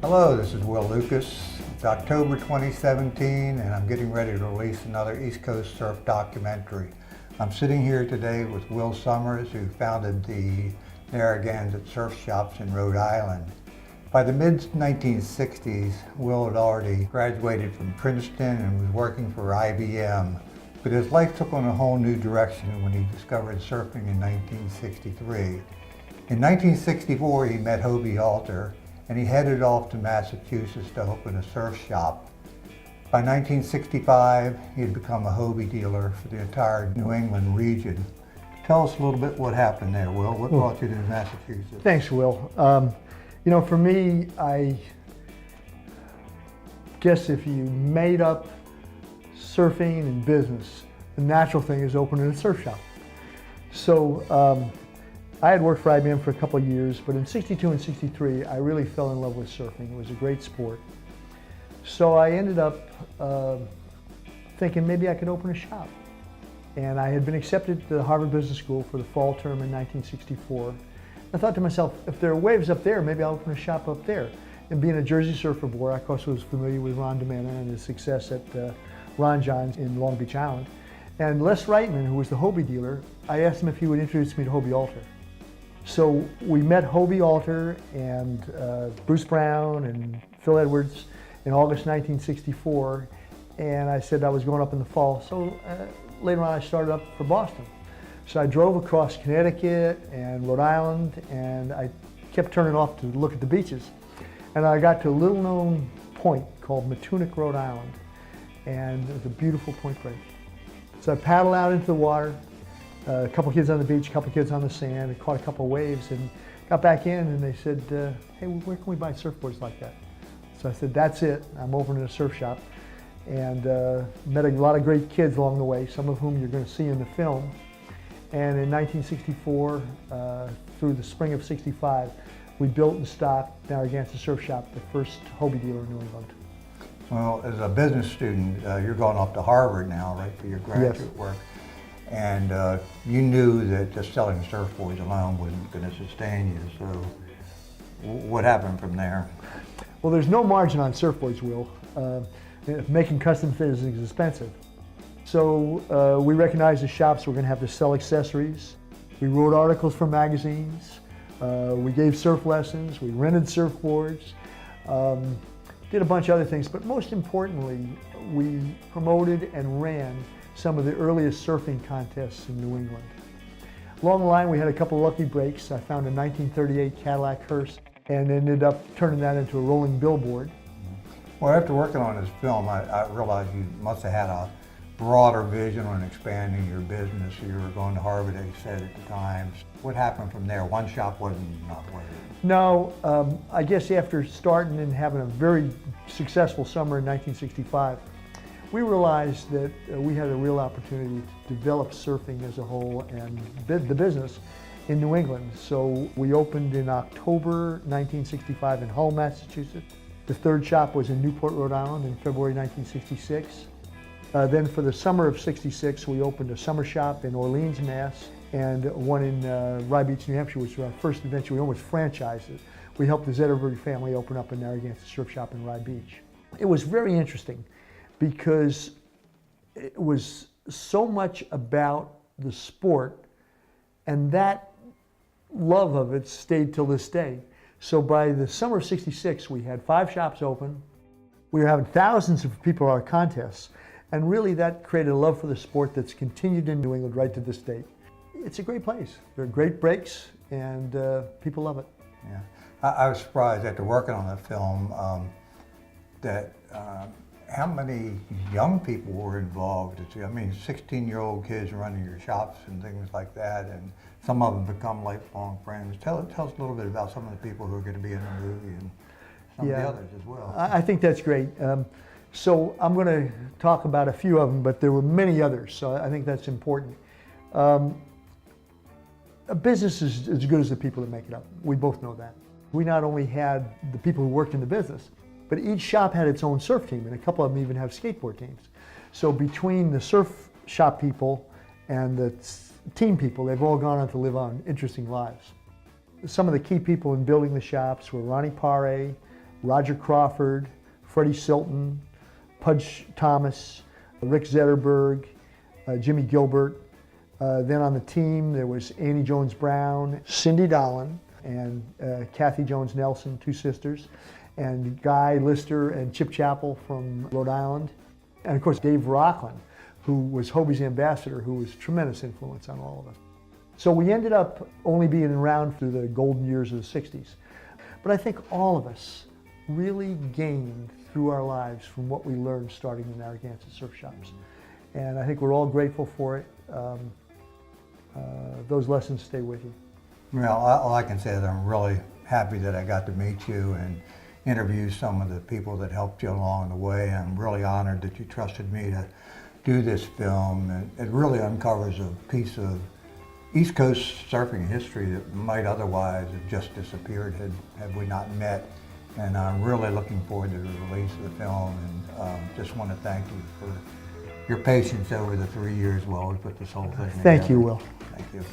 Hello, this is Will Lucas. It's October 2017 and I'm getting ready to release another East Coast surf documentary. I'm sitting here today with Will Summers, who founded the Narragansett surf shops in Rhode Island. By the mid-1960s, Will had already graduated from Princeton and was working for IBM. But his life took on a whole new direction when he discovered surfing in 1963. In 1964, he met Hobie Alter, and he headed off to Massachusetts to open a surf shop. By 1965, he had become a Hobie dealer for the entire New England region. Tell us a little bit what happened there, Will. What brought you to Massachusetts? Thanks, Will. You know, for me, I guess if you made up surfing and business, the natural thing is opening a surf shop. So I had worked for IBM for a couple of years, but in 62 and 63, I really fell in love with surfing. It was a great sport. So I ended up thinking maybe I could open a shop. And I had been accepted to the Harvard Business School for the fall term in 1964. I thought to myself, if there are waves up there, maybe I'll open a shop up there. And being a Jersey surfer boy, I of course was familiar with Ron DeMena and his success at Ron John's in Long Beach Island. And Les Reitman, who was the Hobie dealer, I asked him if he would introduce me to Hobie Alter. So we met Hobie Alter and Bruce Brown and Phil Edwards in August 1964, and I said I was going up in the fall. So later on I started up for Boston. So I drove across Connecticut and Rhode Island, and I kept turning off to look at the beaches. And I got to a little known point called Matunic, Rhode Island, and it was a beautiful point break. So I paddled out into the water, a couple kids on the beach, a couple kids on the sand, and caught a couple of waves and got back in, and they said, hey, where can we buy surfboards like that? So I said, that's it, I'm opening a surf shop. And met a lot of great kids along the way, some of whom you're going to see in the film. And in 1964, through the spring of 65, we built and stocked Narragansett Surf Shop, the first Hobie dealer in New England. Well, as a business student, you're going off to Harvard now, right, for your graduate work. And you knew that just selling surfboards alone wasn't going to sustain you, so what happened from there? Well, there's no margin on surfboards, Will. Making custom fitters is expensive. So we recognized the shops were going to have to sell accessories. We wrote articles for magazines. We gave surf lessons. We rented surfboards. Did a bunch of other things, but most importantly, we promoted and ran some of the earliest surfing contests in New England. Along the line, we had a couple of lucky breaks. I found a 1938 Cadillac Hearse and ended up turning that into a rolling billboard. Well, after working on this film, I realized you must have had a broader vision on expanding your business. You were going to Harvard, as you said at the time. What happened from there? One shop wasn't enough, was it? No, I guess after starting and having a very successful summer in 1965, we realized that we had a real opportunity to develop surfing as a whole and the business in New England. So we opened in October 1965 in Hull, Massachusetts. The third shop was in Newport, Rhode Island in February 1966. Then for the summer of '66, we opened a summer shop in Orleans, Mass, and one in Rye Beach, New Hampshire, which was our first adventure. We almost franchised it. We helped the Zetterberg family open up a Narragansett surf shop in Rye Beach. It was very interesting because it was so much about the sport, and that love of it stayed till this day. So by the summer of '66, we had 5 shops open. We were having thousands of people at our contests, and really that created a love for the sport that's continued in New England right to this day. It's a great place. There are great breaks, and people love it. Yeah, I was surprised after working on the film that how many young people were involved. I mean, 16-year-old kids running your shops and things like that, and some of them become lifelong friends. Tell us a little bit about some of the people who are going to be in the movie and some of the others as well. I think that's great. So I'm going to talk about a few of them, but there were many others, so I think that's important. A business is as good as the people that make it up. We both know that. We not only had the people who worked in the business, but each shop had its own surf team, and a couple of them even have skateboard teams. So between the surf shop people and the team people, they've all gone on to live on interesting lives. Some of the key people in building the shops were Ronnie Paré, Roger Crawford, Freddie Silton, Pudge Thomas, Rick Zetterberg, Jimmy Gilbert. Then on the team there was Annie Jones Brown, Cindy Dolan, and Kathy Jones Nelson, two sisters, and Guy Lister and Chip Chappell from Rhode Island. And of course Dave Rockland, who was Hobie's ambassador, who was a tremendous influence on all of us. So we ended up only being around through the golden years of the 60s. But I think all of us really gained through our lives from what we learned starting the Narragansett surf shops. And I think we're all grateful for it. Those lessons stay with you. Well, all I can say is I'm really happy that I got to meet you and interview some of the people that helped you along the way. I'm really honored that you trusted me to do this film. It really uncovers a piece of East Coast surfing history that might otherwise have just disappeared had we not met. And I'm really looking forward to the release of the film, and just want to thank you for your patience over the 3 years while we put this whole thing together. Thank you, Will. Thank you.